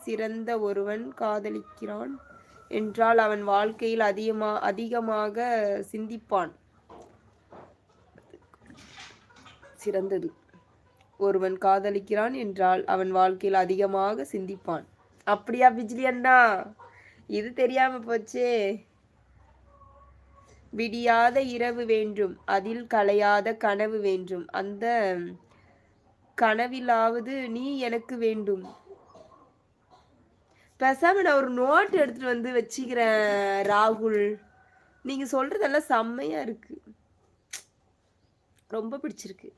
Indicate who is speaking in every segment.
Speaker 1: சிறந்த ஒருவன் காதலிக்கிறான் என்றால் அவன் வாழ்க்கையில் அதிகமாக சிந்திப்பான். சிறந்தது ஒருவன் காதலிக்கிறான் என்றால் அவன் வாழ்க்கையில் அதிகமாக சிந்திப்பான். அப்படியா பிஜ்லி அண்ணா? இது தெரியாம போச்சே. விடியாத இரவு வேண்டும், அதில் கலையாத கனவு வேண்டும், அந்த கனவிலாவது நீ எனக்கு வேண்டும். பேசாம நான் ஒரு நோட் எடுத்துட்டு வந்து வச்சுக்கிறேன் ராகுல். நீங்க சொல்றதெல்லாம் செம்மையா இருக்கு, ரொம்ப பிடிச்சிருக்கு.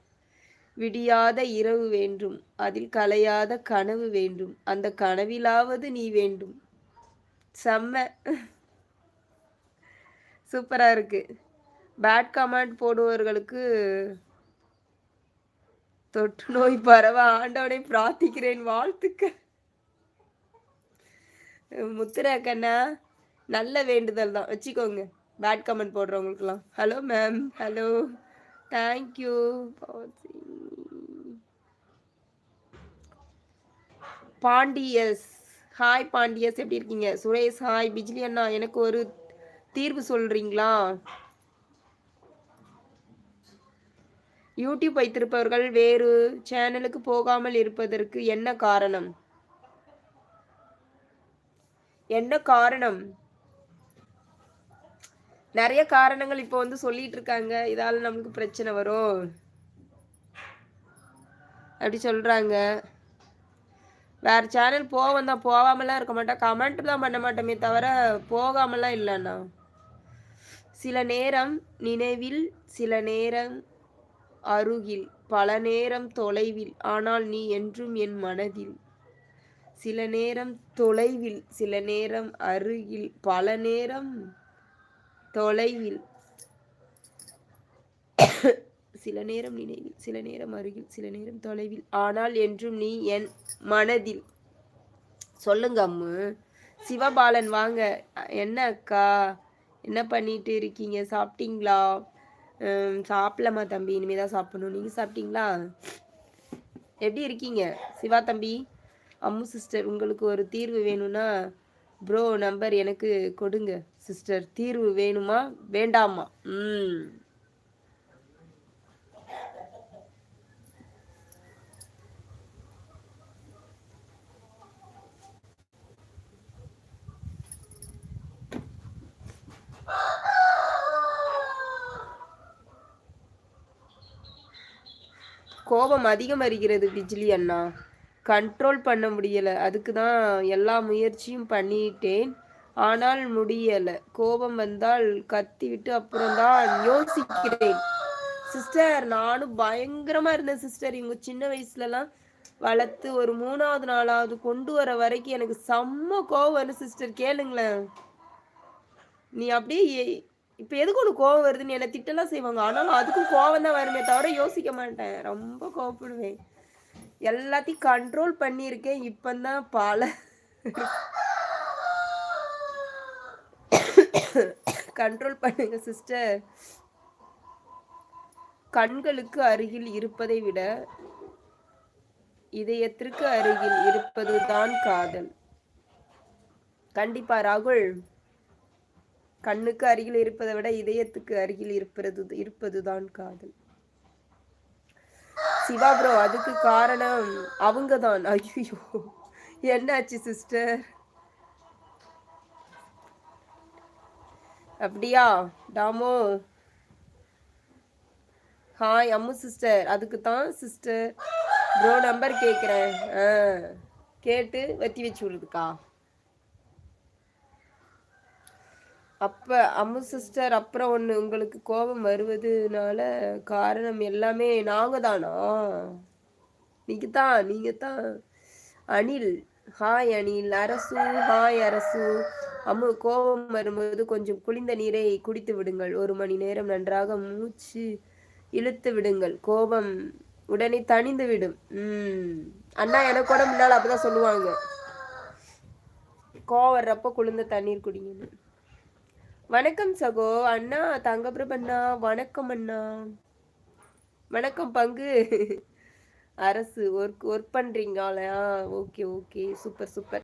Speaker 1: விடியாத இரவு வேண்டும், அதில் கலையாத கனவு வேண்டும், அந்த கனவிலாவது நீ வேண்டும். செம்ம சூப்பரா இருக்கு. பேட் கமெண்ட் போடுவவர்களுக்கு தொற்று நோய் பரவ ஆண்டவனை பிரார்த்திக்கிறேன், வாழ்த்துக்கள். முத்துரா கண்ணா, நல்ல வேண்டுதல் தான், வச்சுக்கோங்க. பேட் கமெண்ட் போடுறவங்களுக்குலாம். Hello ma'am, hello, thank you. Pandiyas, hi Pandiyas, எப்படி இருக்கீங்க? சுரேஷ் ஹாய். பிஜ்லி அண்ணா, எனக்கு ஒரு தீர்வு சொல்றீங்களா? யூடியூப் வைத்திருப்பவர்கள் வேறு சேனலுக்கு போகாமல் இருப்பதற்கு என்ன காரணம்? என்ன காரணம்? நிறைய காரணங்கள் இப்போ வந்து சொல்லிட்டு இருக்காங்க. இதால நமக்கு பிரச்சனை வரும் அப்படி சொல்றாங்க. வேற சேனல் போவேன் தான், போகாமலாம் இருக்க மாட்டேன். கமெண்ட் தான் பண்ண மாட்டோமே தவிர போகாமலாம் இல்லைண்ணா. சில நேரம் நினைவில், சில நேரம் அருகில், பல நேரம் தொலைவில், ஆனால் நீ என்றும் என் மனதில். சில நேரம் தொலைவில், சில நேரம் அருகில், பல நேரம் தொலைவில், சில நேரம் நினைவில், சில நேரம் அருகில், சில நேரம் தொலைவில், ஆனால் என்றும் நீ என் மனதில். சொல்லுங்க அம்மு. சிவபாலன் வாங்க. என்ன அக்கா, என்ன பண்ணிட்டு இருக்கீங்க? சாப்பிட்டீங்களா? சாப்பிடலாமா தம்பி, இனிமேதான் சாப்பிடணும். நீங்க சாப்பிட்டீங்களா? எப்படி இருக்கீங்க சிவா தம்பி? அம்மு சிஸ்டர், உங்களுக்கு ஒரு தீர்வு வேணும்னா ப்ரோ நம்பர் எனக்கு கொடுங்க சிஸ்டர். தீர்வு வேணுமா வேண்டாமா? கோபம் அதிகம் வருகிறது பிஜ்லி அண்ணா, கண்ட்ரோல் பண்ண முடியலை. அதுக்கு தான் எல்லா முயற்சியும் பண்ணிட்டேன், ஆனால் முடியலை. கோபம் வந்தால் கத்தி விட்டு அப்புறம்தான் யோசிக்கிறேன். சிஸ்டர், நானும் பயங்கரமாக இருந்தேன் சிஸ்டர். இவங்க சின்ன வயசுலலாம் வளர்த்து ஒரு 3வது 4வது கொண்டு வர வரைக்கும் எனக்கு செம்ம கோவம் வரும் சிஸ்டர். கேளுங்களேன், நீ அப்படியே இப்போ எதுக்கு ஒன்று கோவம் வருதுன்னு என்னை திட்டலாம் செய்வாங்க, ஆனாலும் அதுக்கும் கோவம் தான் வருமே தவிர யோசிக்க மாட்டேன். ரொம்ப கோவப்படுவேன். எல்லாத்தையும் கண்ட்ரோல் பண்ணியிருக்கேன். இப்போதான் பல கண்ட்ரோல் பண்ணுங்க சிஸ்டர். கண்களுக்கு அருகில் இருப்பதை விட இதயத்திற்கு அருகில் இருப்பதுதான் காதல். கண்டிப்பா ராகுல், கண்ணுக்கு அருகில் இருப்பதை விட இதயத்துக்கு அருகில் இருப்பதுதான் காதல். சிவா ப்ரோ, அதுக்கு காரணம் அவங்க தான். ஐயோ, என்னாச்சு சிஸ்டர்? அப்படியா டாமோ? ஹாய் அம்மு சிஸ்டர், அதுக்கு தான் சிஸ்டர் ப்ரோ நம்பர் கேட்குறேன். கேட்டு வத்தி வச்சு விடுறதுக்கா? அப்போ அம்மு சிஸ்டர், அப்புறம் ஒன்று, உங்களுக்கு கோபம் வருவதுனால காரணம் எல்லாமே நாங்கள் தானா? நீங்கள் தான். அனில் ஹாய். அனில். அரசு ஹாய் அரசு. அம்மு, கோபம் வரும்போது கொஞ்சம் குளிர்ந்த நீரை குடித்து விடுங்கள். 1 மணி நேரம் நன்றாக மூச்சு இழுத்து விடுங்கள், கோபம் உடனே தணிந்து விடும். அண்ணா எனக்கு கூட முன்னால் அப்பதான் சொல்லுவாங்க, கோவம் வர்றப்ப குளிர்ந்த தண்ணீர் குடிங்கன்னு. வணக்கம் சகோ அண்ணா. தங்கப்பிரபு அண்ணா வணக்கம். அண்ணா வணக்கம். பங்கு அரசு ஒர்க் ஒர்க் பண்றீங்களா? Okay, okay. Super, super.